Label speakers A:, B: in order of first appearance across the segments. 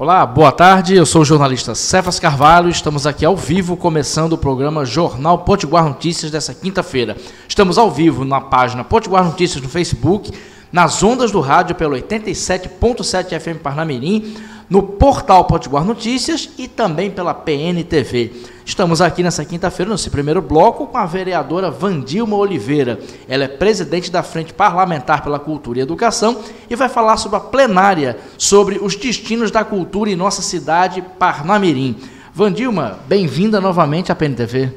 A: Olá, boa tarde, eu sou o jornalista Cefas Carvalho, estamos aqui ao vivo começando o programa Jornal Potiguar Notícias dessa quinta-feira. Estamos ao vivo na página Potiguar Notícias no Facebook, nas ondas do rádio pelo 87.7 FM Parnamirim, no portal Potiguar Notícias e também pela PNTV. Estamos aqui nessa quinta-feira, nesse primeiro bloco, com a vereadora Wandilma Oliveira. Ela é presidente da Frente Parlamentar pela Cultura e Educação e vai falar sobre a plenária, sobre os destinos da cultura em nossa cidade, Parnamirim. Wandilma, bem-vinda novamente à PNTV.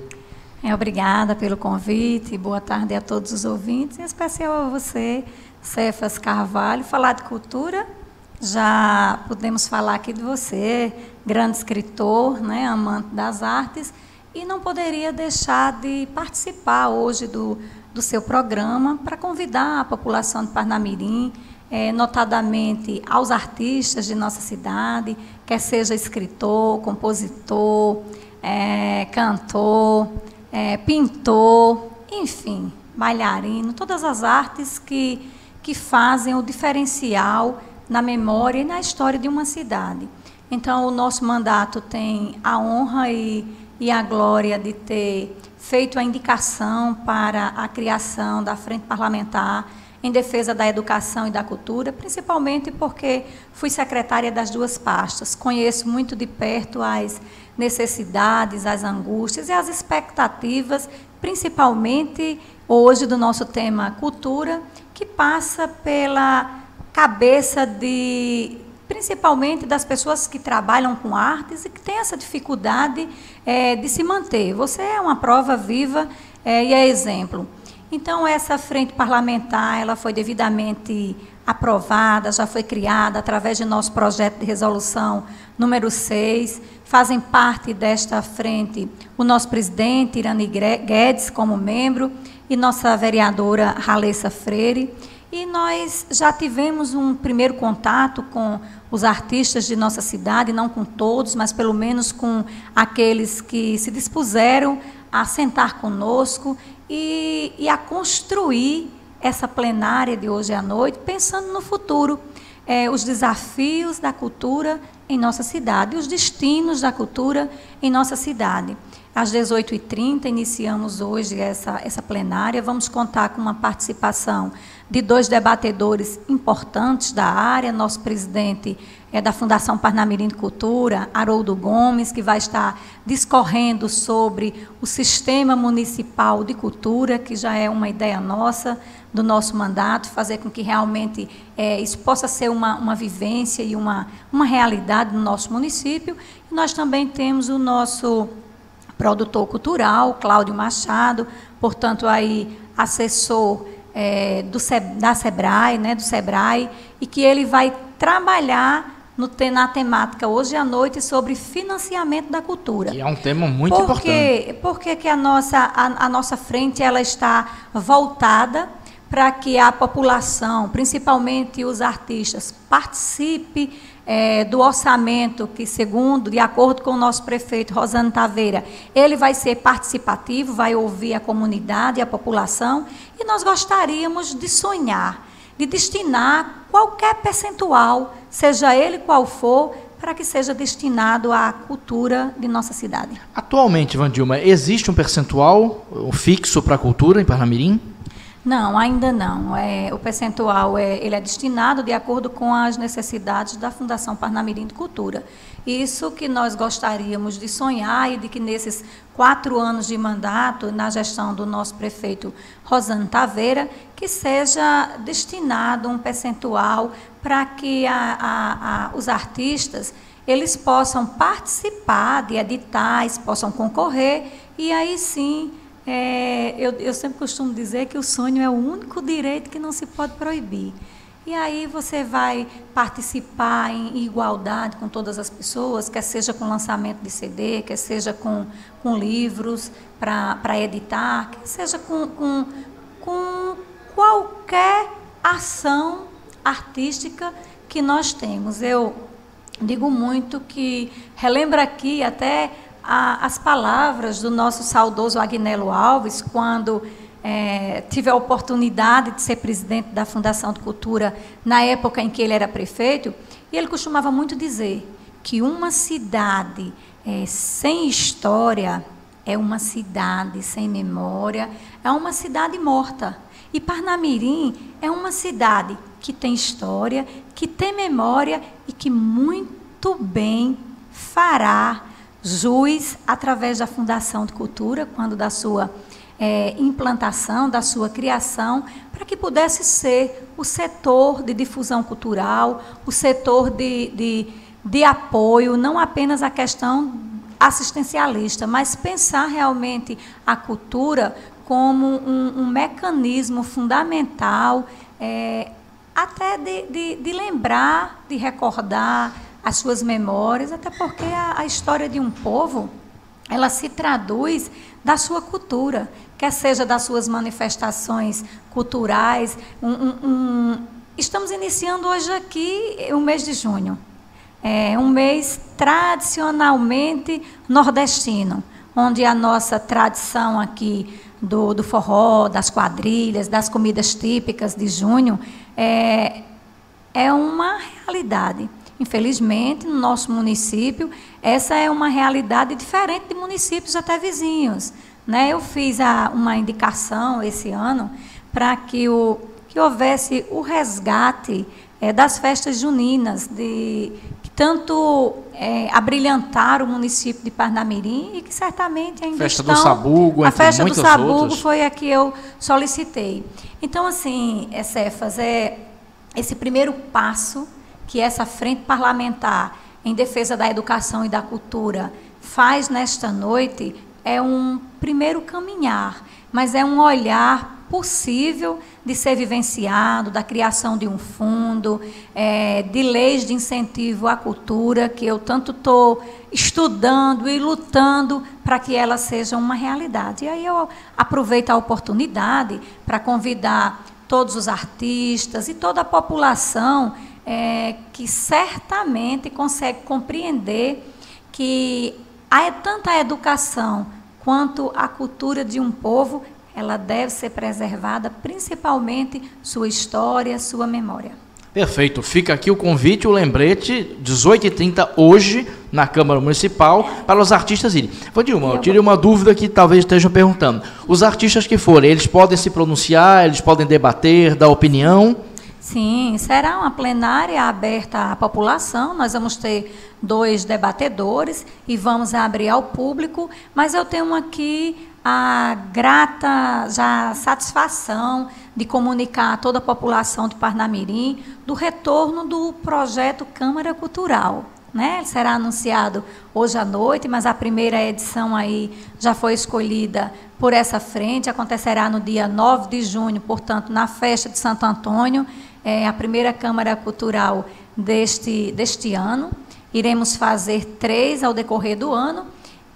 B: Obrigada pelo convite, boa tarde a todos os ouvintes, em especial a você, Cefas Carvalho. Falar de cultura, já podemos falar aqui de você, grande escritor, né, amante das artes, e não poderia deixar de participar hoje do seu programa para convidar a população de Parnamirim, notadamente aos artistas de nossa cidade, quer seja escritor, compositor, cantor, pintor, enfim, bailarino, todas as artes que fazem o diferencial na memória e na história de uma cidade. Então, o nosso mandato tem a honra e a glória de ter feito a indicação para a criação da Frente Parlamentar em defesa da educação e da cultura, principalmente porque fui secretária das duas pastas. Conheço muito de perto as necessidades, as angústias e as expectativas, principalmente hoje do nosso tema cultura, que passa pela cabeça principalmente das pessoas que trabalham com artes e que têm essa dificuldade de se manter. Você é uma prova viva e é exemplo. Então, essa frente parlamentar, ela foi devidamente aprovada, já foi criada através de nosso projeto de resolução número 6. Fazem parte desta frente o nosso presidente, Irani Guedes, como membro, e nossa vereadora, Ralessa Freire. E nós já tivemos um primeiro contato com os artistas de nossa cidade, não com todos, mas pelo menos com aqueles que se dispuseram a sentar conosco e a construir essa plenária de hoje à noite, pensando no futuro, os desafios da cultura em nossa cidade, os destinos da cultura em nossa cidade. Às 18h30, iniciamos hoje essa plenária. Vamos contar com uma participação de 2 debatedores importantes da área. Nosso presidente da Fundação Parnamirim de Cultura, Haroldo Gomes, que vai estar discorrendo sobre o Sistema Municipal de Cultura, que já é uma ideia nossa, do nosso mandato, fazer com que realmente isso possa ser uma vivência e uma realidade no nosso município. E nós também temos o nosso produtor cultural, Cláudio Machado, portanto, aí assessor da SEBRAE, né, do SEBRAE, e que ele vai trabalhar na temática hoje à noite sobre financiamento da cultura.
A: Que é um tema muito importante.
B: Por que a nossa frente ela está voltada para que a população, principalmente os artistas, participe do orçamento que, de acordo com o nosso prefeito, Rosane Taveira, ele vai ser participativo, vai ouvir a comunidade e a população, e nós gostaríamos de sonhar, de destinar qualquer percentual, seja ele qual for, para que seja destinado à cultura de nossa cidade.
A: Atualmente, Wandilma, existe um percentual fixo para a cultura em Parnamirim?
B: Não, ainda não. O percentual ele é destinado de acordo com as necessidades da Fundação Parnamirim de Cultura. Isso que nós gostaríamos de sonhar e de que nesses 4 anos de mandato, na gestão do nosso prefeito Rosane Taveira, que seja destinado um percentual para que os artistas eles possam participar de editais, possam concorrer e aí sim. Eu sempre costumo dizer que o sonho é o único direito que não se pode proibir. E aí você vai participar em igualdade com todas as pessoas, quer seja com lançamento de CD, quer seja com livros para editar, quer seja com qualquer ação artística que nós temos. Eu digo muito que, relembro aqui até as palavras do nosso saudoso Agnello Alves, quando tive a oportunidade de ser presidente da Fundação de Cultura na época em que ele era prefeito, e ele costumava muito dizer que uma cidade sem história é uma cidade sem memória, é uma cidade morta. E Parnamirim é uma cidade que tem história, que tem memória e que muito bem fará jus através da Fundação de Cultura, quando da sua implantação, da sua criação, para que pudesse ser o setor de difusão cultural, o setor de apoio, não apenas a questão assistencialista, mas pensar realmente a cultura como um mecanismo fundamental, até de lembrar, de recordar as suas memórias, até porque a história de um povo, ela se traduz da sua cultura, quer seja das suas manifestações culturais. Estamos iniciando hoje aqui o mês de junho. É um mês tradicionalmente nordestino, onde a nossa tradição aqui do forró, das quadrilhas, das comidas típicas de junho, é uma realidade. Infelizmente, no nosso município, essa é uma realidade diferente de municípios até vizinhos, né? Eu fiz uma indicação esse ano para que houvesse o resgate das festas juninas, que tanto abrilhantaram o município de Parnamirim e que certamente ainda
A: Festa do Sabugo,
B: a Festa do Sabugo
A: outras.
B: Foi a que eu solicitei. Então, assim, Cefas, esse primeiro passo que essa frente parlamentar em defesa da educação e da cultura faz nesta noite é um primeiro caminhar, mas é um olhar possível de ser vivenciado, da criação de um fundo, de leis de incentivo à cultura, que eu tanto estou estudando e lutando para que ela seja uma realidade. E aí eu aproveito a oportunidade para convidar todos os artistas e toda a população que certamente consegue compreender que tanto a educação quanto a cultura de um povo, ela deve ser preservada, principalmente sua história, sua memória.
A: Perfeito. Fica aqui o convite, o lembrete, 18h30 hoje, na Câmara Municipal, para os artistas irem. Vandilma, eu tirei uma dúvida que talvez estejam perguntando. Os artistas que forem, eles podem se pronunciar, eles podem debater, dar opinião?
B: Sim, será uma plenária aberta à população, nós vamos ter 2 debatedores e vamos abrir ao público, mas eu tenho aqui a grata satisfação de comunicar a toda a população de Parnamirim do retorno do projeto Câmara Cultural, né? Ele será anunciado hoje à noite, mas a primeira edição aí já foi escolhida por essa frente, acontecerá no dia 9 de junho, portanto, na festa de Santo Antônio, a primeira Câmara Cultural deste ano. Iremos fazer 3 ao decorrer do ano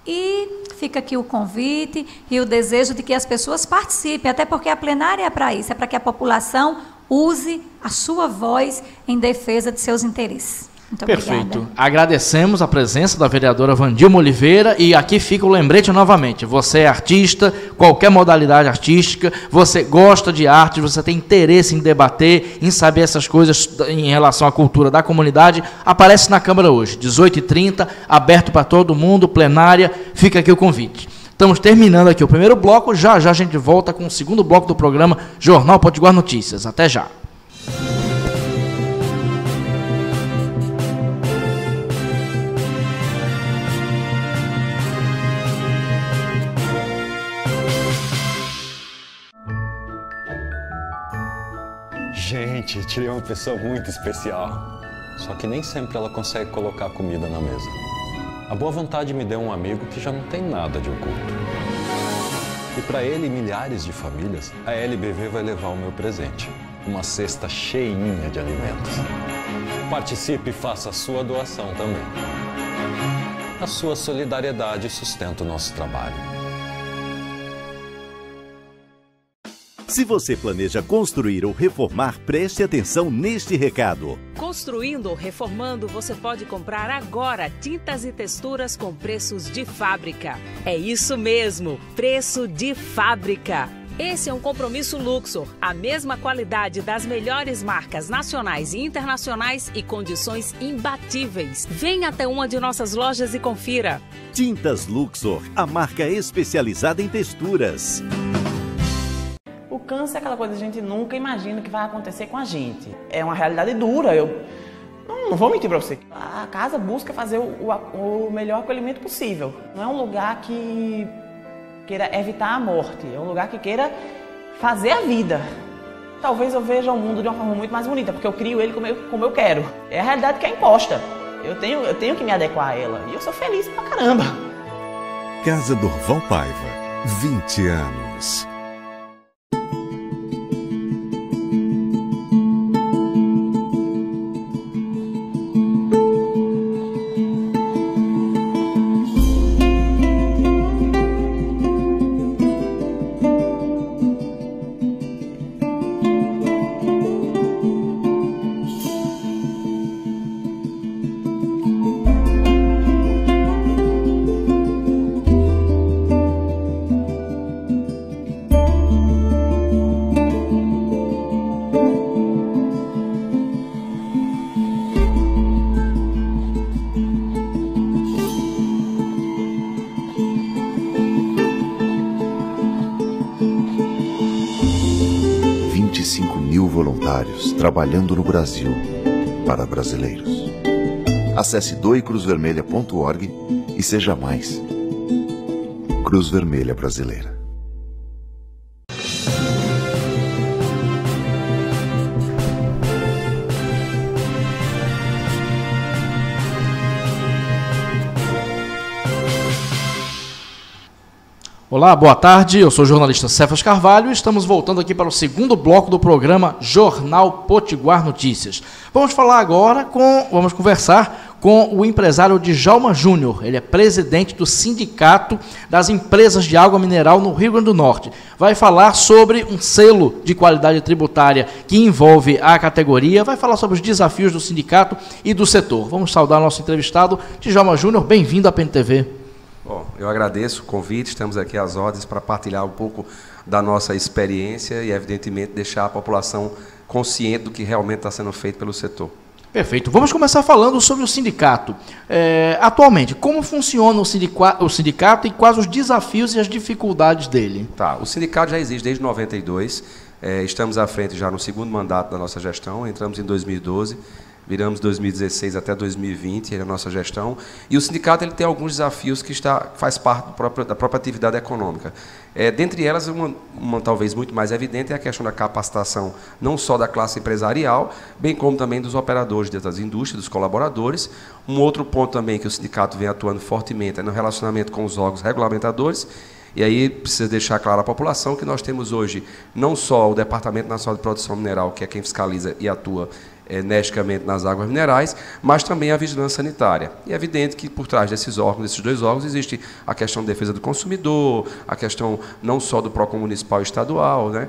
B: e fica aqui o convite e o desejo de que as pessoas participem, até porque a plenária é para isso, é para que a população use a sua voz em defesa de seus interesses. Muito
A: Perfeito.
B: Obrigada.
A: Agradecemos a presença da vereadora Vandilma Oliveira e aqui fica o lembrete novamente. Você é artista, qualquer modalidade artística, você gosta de arte, você tem interesse em debater, em saber essas coisas em relação à cultura da comunidade, aparece na Câmara hoje, 18h30, aberto para todo mundo, plenária, fica aqui o convite. Estamos terminando aqui o primeiro bloco, já a gente volta com o segundo bloco do programa Jornal Potiguar Notícias. Até já.
C: Gente, tirei uma pessoa muito especial. Só que nem sempre ela consegue colocar comida na mesa. A boa vontade me deu um amigo que já não tem nada de oculto. E para ele e milhares de famílias, a LBV vai levar o meu presente. Uma cesta cheinha de alimentos. Participe e faça a sua doação também. A sua solidariedade sustenta o nosso trabalho.
D: Se você planeja construir ou reformar, preste atenção neste recado.
E: Construindo ou reformando, você pode comprar agora tintas e texturas com preços de fábrica. É isso mesmo, preço de fábrica. Esse é um compromisso Luxor, a mesma qualidade das melhores marcas nacionais e internacionais e condições imbatíveis. Venha até uma de nossas lojas e confira.
D: Tintas Luxor, a marca especializada em texturas.
F: O câncer é aquela coisa que a gente nunca imagina que vai acontecer com a gente. É uma realidade dura, eu não vou mentir para você. A casa busca fazer o melhor acolhimento possível. Não é um lugar que queira evitar a morte, é um lugar que queira fazer a vida. Talvez eu veja o mundo de uma forma muito mais bonita, porque eu crio ele como eu quero. É a realidade que é imposta. Eu tenho que me adequar a ela. E eu sou feliz pra caramba.
G: Casa Durval Paiva, 20 anos.
H: Trabalhando no Brasil, para brasileiros. Acesse doecruzvermelha.org e seja mais. Cruz Vermelha Brasileira.
A: Olá, boa tarde, eu sou o jornalista Cefas Carvalho e estamos voltando aqui para o segundo bloco do programa Jornal Potiguar Notícias. Vamos conversar com o empresário Djalma Júnior. Ele é presidente do Sindicato das Empresas de Água Mineral no Rio Grande do Norte. Vai falar sobre um selo de qualidade tributária que envolve a categoria, vai falar sobre os desafios do sindicato e do setor. Vamos saudar nosso entrevistado, Djalma Júnior, bem-vindo à PNTV.
I: Bom, eu agradeço o convite, estamos aqui às ordens para partilhar um pouco da nossa experiência e, evidentemente, deixar a população consciente do que realmente está sendo feito pelo setor. Perfeito. Vamos começar falando sobre o sindicato. Atualmente, como funciona o sindicato e quais os desafios e as dificuldades dele? Tá, o sindicato já existe desde 92, estamos à frente já no segundo mandato da nossa gestão, entramos em 2012, viramos 2016 até 2020, a nossa gestão, e o sindicato ele tem alguns desafios que faz parte da própria atividade econômica. Dentre elas, uma talvez muito mais evidente é a questão da capacitação, não só da classe empresarial, bem como também dos operadores das indústrias, dos colaboradores. Um outro ponto também que o sindicato vem atuando fortemente é no relacionamento com os órgãos regulamentadores. E aí precisa deixar claro à população que nós temos hoje não só o Departamento Nacional de Produção Mineral, que é quem fiscaliza e atua energicamente nas águas minerais, mas também a vigilância sanitária. E é evidente que por trás desses dois órgãos, existe a questão da defesa do consumidor, a questão não só do PROCON municipal e estadual, né?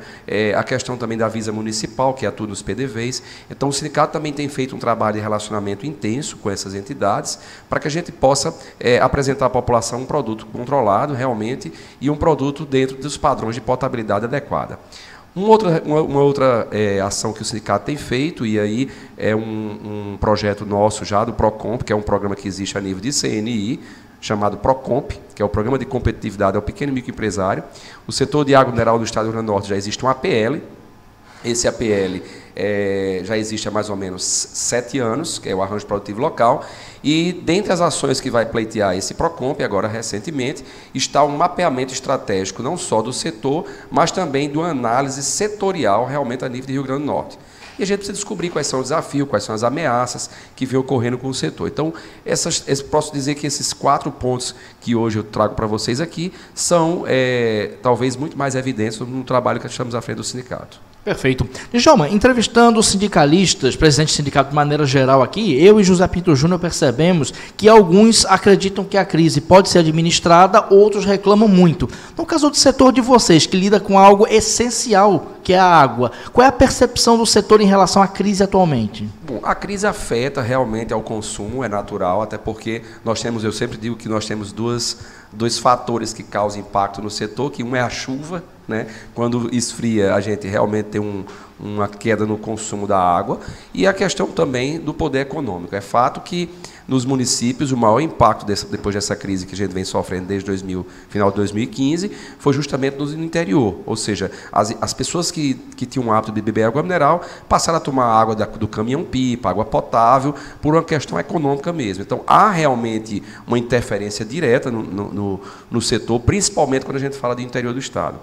I: A questão também da Visa municipal, que atua nos PDVs. Então, o sindicato também tem feito um trabalho de relacionamento intenso com essas entidades, para que a gente possa apresentar à população um produto controlado, realmente, e um produto dentro dos padrões de potabilidade adequada. Uma outra ação que o sindicato tem feito, e aí é um projeto nosso já do PROCOMP, que é um programa que existe a nível de CNI, chamado PROCOMP, que é o Programa de Competitividade ao Pequeno e Microempresário. O setor de água mineral do Estado do Rio Grande do Norte já existe um APL. Esse APL já existe há mais ou menos 7 anos, que é o Arranjo Produtivo Local, e dentre as ações que vai pleitear esse PROCOMP, agora recentemente, está um mapeamento estratégico não só do setor, mas também de uma análise setorial realmente a nível de Rio Grande do Norte. E a gente precisa descobrir quais são os desafios, quais são as ameaças que vêm ocorrendo com o setor. Então, posso dizer que esses 4 pontos que hoje eu trago para vocês aqui são talvez muito mais evidentes no trabalho que estamos à frente do sindicato. Perfeito. Djalma, entrevistando sindicalistas, presidentes de sindicato de maneira geral aqui, eu e José Pinto Júnior percebemos que alguns acreditam que a crise pode ser administrada, outros reclamam muito. No caso do setor de vocês, que lida com algo essencial,
A: que é a água. Qual é a percepção do setor em relação à crise atualmente?
I: Bom, a crise afeta realmente ao consumo, é natural, até porque nós temos, eu sempre digo que nós temos dois fatores que causam impacto no setor, que um é a chuva, né? Quando esfria, a gente realmente tem uma queda no consumo da água, e a questão também do poder econômico. É fato que nos municípios o maior impacto depois dessa crise que a gente vem sofrendo desde final de 2015 foi justamente no interior, ou seja, as pessoas que tinham o hábito de beber água mineral passaram a tomar água do caminhão-pipa, água potável, por uma questão econômica mesmo. Então há realmente uma interferência direta no setor, principalmente quando a gente fala de interior do estado.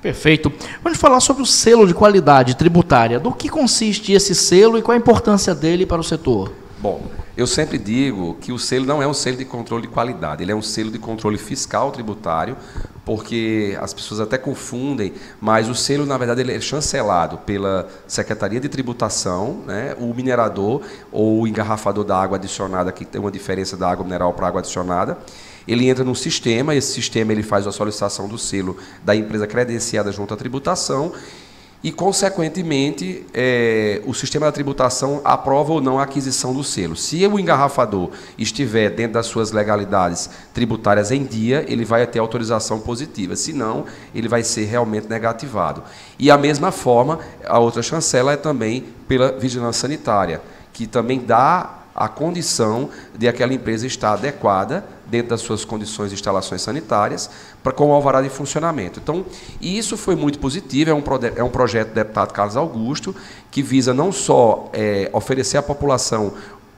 A: Perfeito. Vamos falar sobre o selo de qualidade tributária. Do que consiste esse selo e qual a importância dele para o setor?
I: Bom, eu sempre digo que o selo não é um selo de controle de qualidade, ele é um selo de controle fiscal tributário, porque as pessoas até confundem, mas o selo, na verdade, ele é chancelado pela Secretaria de Tributação, né, o minerador ou o engarrafador da água adicionada, que tem uma diferença da água mineral para a água adicionada. Ele entra num sistema, esse sistema ele faz a solicitação do selo da empresa credenciada junto à tributação e, consequentemente, o sistema da tributação aprova ou não a aquisição do selo. Se o engarrafador estiver dentro das suas legalidades tributárias em dia, ele vai ter autorização positiva, senão ele vai ser realmente negativado. E, a mesma forma, a outra chancela é também pela Vigilância Sanitária, que também dá a condição de aquela empresa estar adequada dentro das suas condições de instalações sanitárias com o alvará de funcionamento. Então, e isso foi muito positivo, é um projeto do deputado Carlos Augusto, que visa não só oferecer à população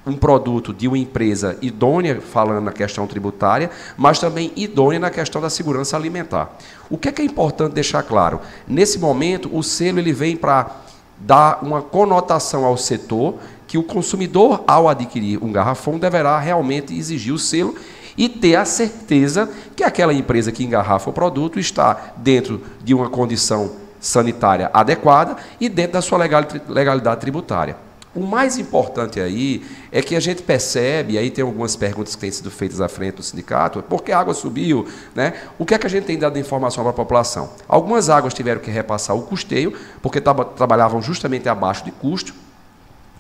I: um produto de uma empresa idônea, falando na questão tributária, mas também idônea na questão da segurança alimentar. O que é importante deixar claro? Nesse momento, o selo ele vem para dar uma conotação ao setor, que o consumidor, ao adquirir um garrafão, deverá realmente exigir o selo e ter a certeza que aquela empresa que engarrafa o produto está dentro de uma condição sanitária adequada e dentro da sua legalidade tributária. O mais importante aí é que a gente percebe, aí tem algumas perguntas que têm sido feitas à frente do sindicato, por que a água subiu, né? O que é que a gente tem dado de informação para a população? Algumas águas tiveram que repassar o custeio, porque trabalhavam justamente abaixo de custo,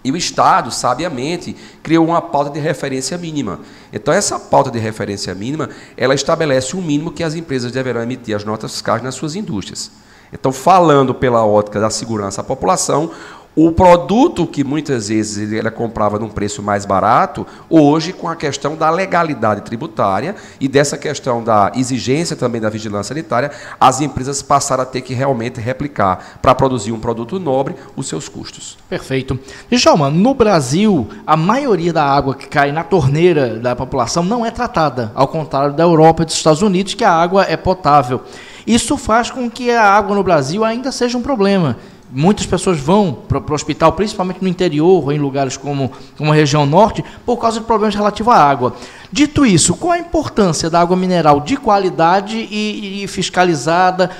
I: e o Estado, sabiamente, criou uma pauta de referência mínima. Então, essa pauta de referência mínima, ela estabelece um mínimo que as empresas deverão emitir as notas fiscais nas suas indústrias. Então, falando pela ótica da segurança à população, o produto que muitas vezes ele comprava num preço mais barato, hoje, com a questão da legalidade tributária e dessa questão da exigência também da vigilância sanitária, as empresas passaram a ter que realmente replicar, para produzir um produto nobre, os seus custos.
A: Perfeito. Djalma, no Brasil, a maioria da água que cai na torneira da população não é tratada, ao contrário da Europa e dos Estados Unidos, que a água é potável. Isso faz com que a água no Brasil ainda seja um problema. Muitas pessoas vão para o hospital, principalmente no interior, ou em lugares como a região norte, por causa de problemas relativos à água. Dito isso, qual a importância da água mineral de qualidade e fiscalizada,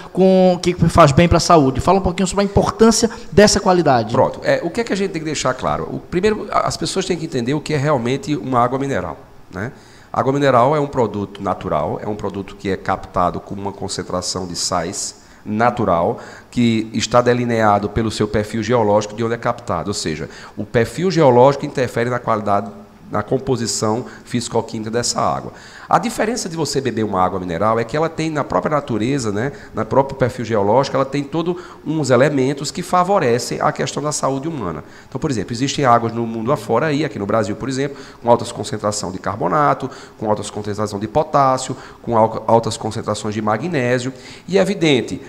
A: que faz bem para a saúde? Fala um pouquinho sobre a importância dessa qualidade.
I: Pronto. O que é que a gente tem que deixar claro? Primeiro, as pessoas têm que entender o que é realmente uma água mineral, né? A água mineral é um produto natural, é um produto que é captado com uma concentração de sais natural, que está delineado pelo seu perfil geológico de onde é captado, ou seja, o perfil geológico interfere na qualidade, na composição físico-química dessa água. A diferença de você beber uma água mineral é que ela tem, na própria natureza, né, na próprio perfil geológico, ela tem todos uns elementos que favorecem a questão da saúde humana. Então, por exemplo, existem águas no mundo afora, aqui no Brasil, por exemplo, com altas concentração de carbonato, com altas concentração de potássio, com altas concentrações de magnésio, e é evidente,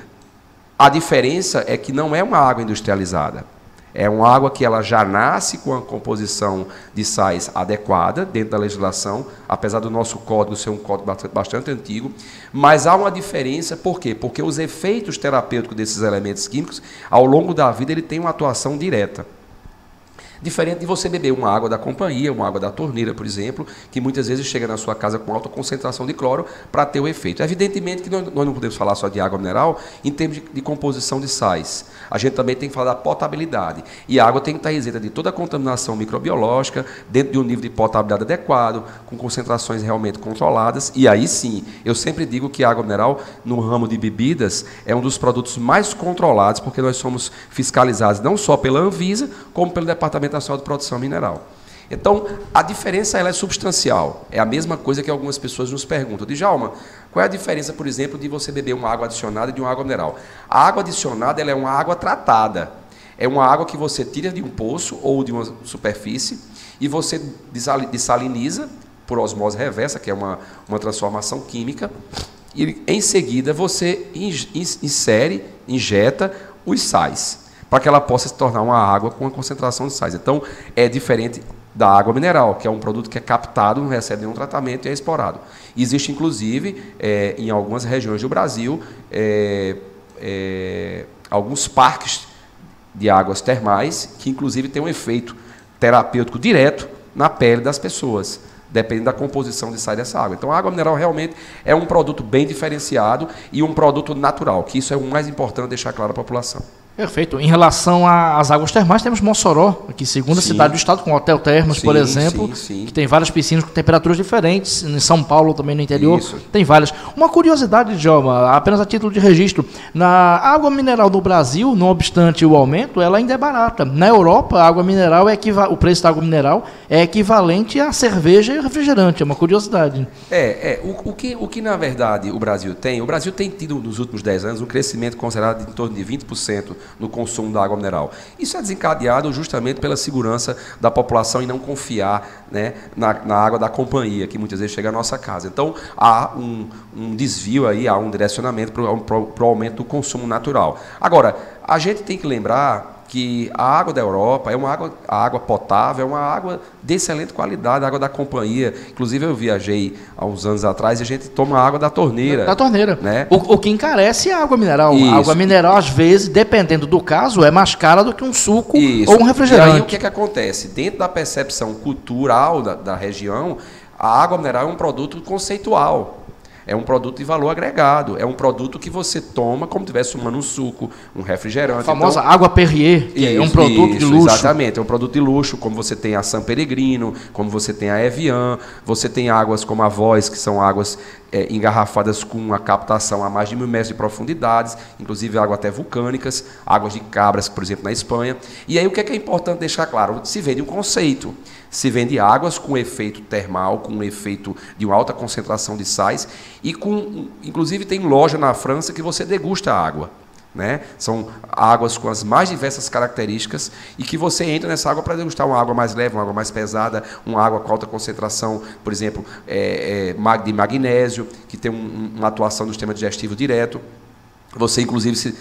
I: a diferença é que não é uma água industrializada. É uma água que ela já nasce com a composição de sais adequada dentro da legislação, apesar do nosso código ser um código bastante antigo, mas há uma diferença, por quê? Porque os efeitos terapêuticos desses elementos químicos, ao longo da vida, ele tem uma atuação direta. Diferente de você beber uma água da companhia, uma água da torneira, por exemplo, que muitas vezes chega na sua casa com alta concentração de cloro para ter o efeito. Evidentemente que nós não podemos falar só de água mineral em termos de composição de sais. A gente também tem que falar da potabilidade. E a água tem que estar isenta de toda a contaminação microbiológica, dentro de um nível de potabilidade adequado, com concentrações realmente controladas. E aí sim, eu sempre digo que a água mineral, no ramo de bebidas, é um dos produtos mais controlados, porque nós somos fiscalizados não só pela Anvisa, como pelo Departamento Nacional de Produção Mineral. Então, a diferença ela é substancial. É a mesma coisa que algumas pessoas nos perguntam. Djalma, qual é a diferença, por exemplo, de você beber uma água adicionada e de uma água mineral? A água adicionada ela é uma água tratada. É uma água que você tira de um poço ou de uma superfície e você dessaliniza por osmose reversa, que é uma transformação química, e em seguida você injeta os sais, para que ela possa se tornar uma água com uma concentração de sais. Então, é diferente da água mineral, que é um produto que é captado, não recebe nenhum tratamento e é explorado. Existe, inclusive, em algumas regiões do Brasil, alguns parques de águas termais, que inclusive têm um efeito terapêutico direto na pele das pessoas, dependendo da composição de sais dessa água. Então, a água mineral realmente é um produto bem diferenciado e um produto natural, que isso é o mais importante deixar claro à população.
A: Perfeito. Em relação às águas termais, temos Mossoró, aqui, segunda cidade do estado, com o Hotel Termas, por exemplo, que tem várias piscinas com temperaturas diferentes. Em São Paulo, também no interior, tem várias. Uma curiosidade, Djalma, apenas a título de registro, na água mineral no Brasil, não obstante o aumento, ela ainda é barata. Na Europa, a água mineral o preço da água mineral é equivalente à cerveja e refrigerante. É uma curiosidade.
I: O que na verdade o Brasil tem tido nos últimos 10 anos um crescimento considerado de em torno de 20% no consumo da água mineral. Isso é desencadeado justamente pela segurança da população e não confiar, né, na água da companhia, que muitas vezes chega à nossa casa. Então, há um desvio aí, há um direcionamento para o aumento do consumo natural. Agora, a gente tem que lembrar que a água da Europa é a água potável, é uma água de excelente qualidade, a água da companhia. Inclusive, eu viajei há uns anos atrás e a gente toma água da torneira.
A: Da torneira.
I: Né?
A: O que encarece é a água mineral.
I: Isso.
A: A água mineral, às vezes, dependendo do caso, é mais cara do que um suco ou um refrigerante.
I: E aí, o que acontece? Dentro da percepção cultural da região, a água mineral é um produto conceitual. É um produto de valor agregado. É um produto que você toma como se estivesse tomando um suco, um refrigerante.
A: A famosa água Perrier, que é um produto de luxo.
I: Exatamente, é um produto de luxo, como você tem a San Pellegrino, como você tem a Evian, você tem águas como a Voz, que são águas engarrafadas com uma captação a mais de 1000 metros de profundidades, inclusive águas até vulcânicas, águas de Cabras, por exemplo, na Espanha. E aí o que é importante deixar claro? Se vende um conceito. Se vende águas com efeito termal, com efeito de uma alta concentração de sais, e inclusive tem loja na França que você degusta a água. Né? São águas com as mais diversas características e que você entra nessa água para degustar uma água mais leve, uma água mais pesada, uma água com alta concentração, por exemplo, de magnésio, que tem uma atuação no sistema digestivo direto. Você, inclusive,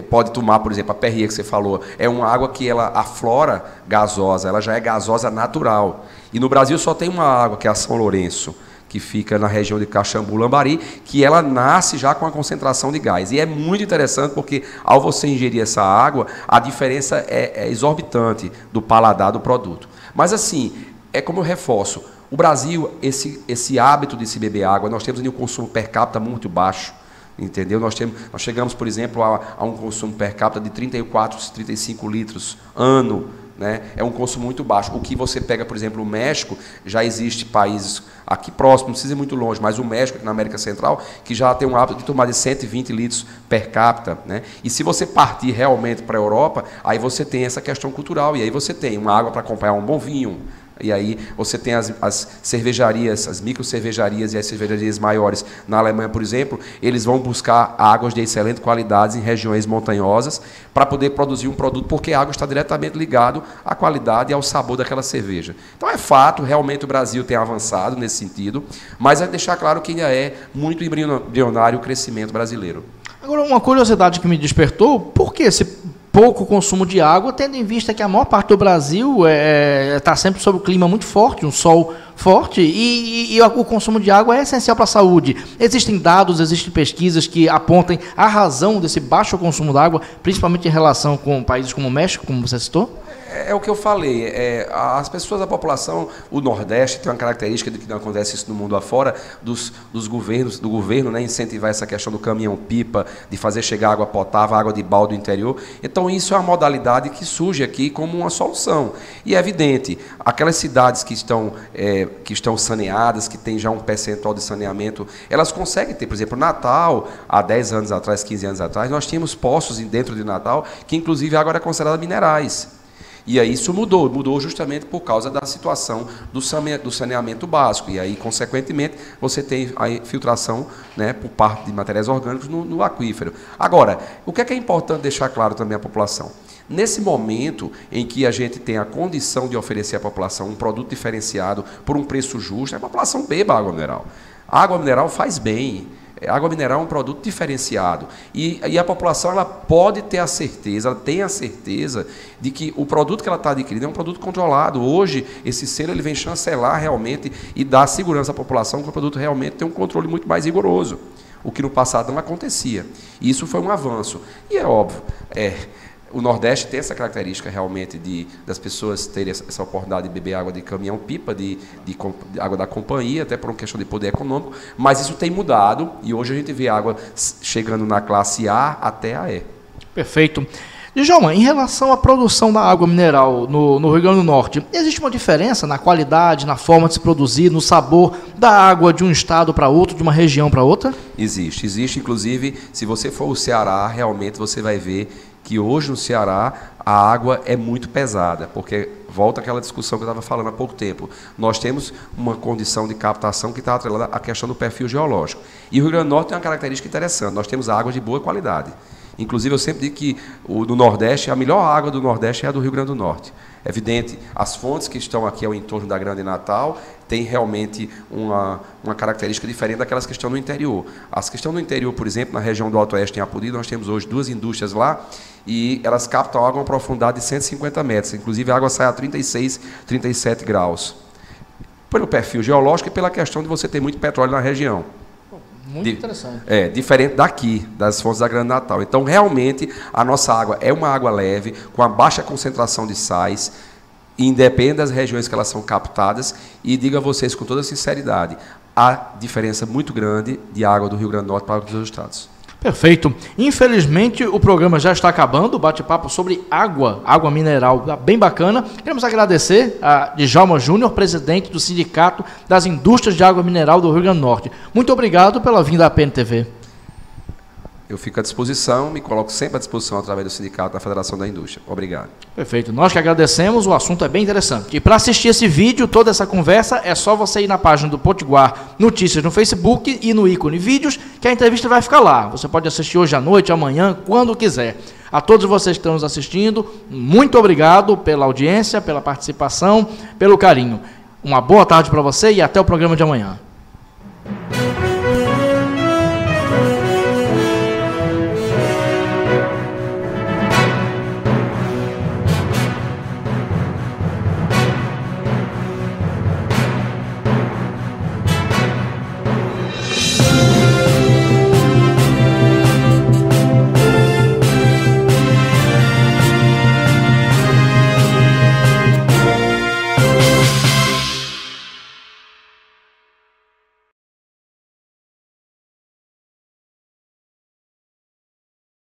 I: pode tomar, por exemplo, a Perrier que você falou. É uma água que ela aflora gasosa, ela já é gasosa natural. E no Brasil só tem uma água, que é a São Lourenço, que fica na região de Caxambu, Lambari, que ela nasce já com a concentração de gás. E é muito interessante porque, ao você ingerir essa água, a diferença é exorbitante do paladar do produto. Mas, assim, é como eu reforço, o Brasil, esse hábito de se beber água, nós temos um consumo per capita muito baixo. Entendeu? Nós chegamos, por exemplo, a um consumo per capita de 34, 35 litros ano. Né? É um consumo muito baixo. O que você pega, por exemplo, o México, já existe países aqui próximos, não precisa ir muito longe, mas o México, aqui na América Central, que já tem um hábito de tomar de 120 litros per capita. Né? E se você partir realmente para a Europa, aí você tem essa questão cultural, e aí você tem uma água para acompanhar um bom vinho. E aí você tem as cervejarias, as microcervejarias e as cervejarias maiores. Na Alemanha, por exemplo, eles vão buscar águas de excelente qualidade em regiões montanhosas para poder produzir um produto, porque a água está diretamente ligado à qualidade e ao sabor daquela cerveja. Então é fato, realmente o Brasil tem avançado nesse sentido, mas é deixar claro que ainda é muito embrionário o crescimento brasileiro.
A: Agora, uma curiosidade que me despertou, por que esse pouco consumo de água, tendo em vista que a maior parte do Brasil está sempre sob um clima muito forte, um sol forte, e o consumo de água é essencial para a saúde. Existem dados, existem pesquisas que apontem a razão desse baixo consumo de água, principalmente em relação com países como o México, como você citou?
I: É o que eu falei, as pessoas da população, o Nordeste tem uma característica de que não acontece isso no mundo afora, do governo, né, incentivar essa questão do caminhão-pipa, de fazer chegar água potável, água de balde do interior. Então isso é uma modalidade que surge aqui como uma solução. E é evidente, aquelas cidades que estão saneadas, que têm já um percentual de saneamento, elas conseguem ter, por exemplo, Natal, há 10 anos atrás, 15 anos atrás, nós tínhamos poços dentro de Natal, que inclusive a água era considerada minerais. E aí isso mudou justamente por causa da situação do saneamento básico. E aí, consequentemente, você tem a filtração, né, por parte de materiais orgânicos no aquífero. Agora, o que é importante deixar claro também à população? Nesse momento em que a gente tem a condição de oferecer à população um produto diferenciado por um preço justo, a população beba água mineral. A água mineral faz bem. A água mineral é um produto diferenciado e a população ela pode ter a certeza, ela tem a certeza de que o produto que ela está adquirindo é um produto controlado. Hoje, esse selo ele vem chancelar realmente e dar segurança à população que o produto realmente tem um controle muito mais rigoroso, o que no passado não acontecia. E isso foi um avanço. E é óbvio, o Nordeste tem essa característica realmente das pessoas terem essa oportunidade de beber água de caminhão-pipa, de água da companhia, até por uma questão de poder econômico, mas isso tem mudado e hoje a gente vê água chegando na classe A até a E.
A: Perfeito. Djalma, em relação à produção da água mineral no Rio Grande do Norte, existe uma diferença na qualidade, na forma de se produzir, no sabor da água de um estado para outro, de uma região para outra?
I: Existe. Inclusive, se você for ao Ceará, realmente você vai ver que hoje no Ceará a água é muito pesada, porque volta àquela discussão que eu estava falando há pouco tempo. Nós temos uma condição de captação que está atrelada à questão do perfil geológico. E o Rio Grande do Norte tem uma característica interessante, nós temos água de boa qualidade. Inclusive, eu sempre digo que do Nordeste, a melhor água do Nordeste é a do Rio Grande do Norte. É evidente, as fontes que estão aqui ao entorno da Grande Natal têm realmente uma característica diferente daquelas que estão no interior. As que estão no interior, por exemplo, na região do Alto Oeste, em Apodi, nós temos hoje 2 indústrias lá e elas captam água a uma profundidade de 150 metros. Inclusive, a água sai a 36, 37 graus. Pelo perfil geológico e pela questão de você ter muito petróleo na região.
A: Muito interessante.
I: Diferente daqui, das fontes da Grande Natal. Então, realmente, a nossa água é uma água leve, com a baixa concentração de sais, independente das regiões que elas são captadas, e digo a vocês com toda sinceridade, há diferença muito grande de água do Rio Grande do Norte para os outros estados.
A: Perfeito. Infelizmente, o programa já está acabando, o bate-papo sobre água mineral, bem bacana. Queremos agradecer a Djalma Júnior, presidente do Sindicato das Indústrias de Água Mineral do Rio Grande do Norte. Muito obrigado pela vinda à PNTV.
I: Eu fico à disposição, me coloco sempre à disposição através do Sindicato da Federação da Indústria. Obrigado.
A: Perfeito. Nós que agradecemos, o assunto é bem interessante. E para assistir esse vídeo, toda essa conversa, é só você ir na página do Potiguar Notícias no Facebook e no ícone Vídeos, que a entrevista vai ficar lá. Você pode assistir hoje à noite, amanhã, quando quiser. A todos vocês que estão nos assistindo, muito obrigado pela audiência, pela participação, pelo carinho. Uma boa tarde para você e até o programa de amanhã.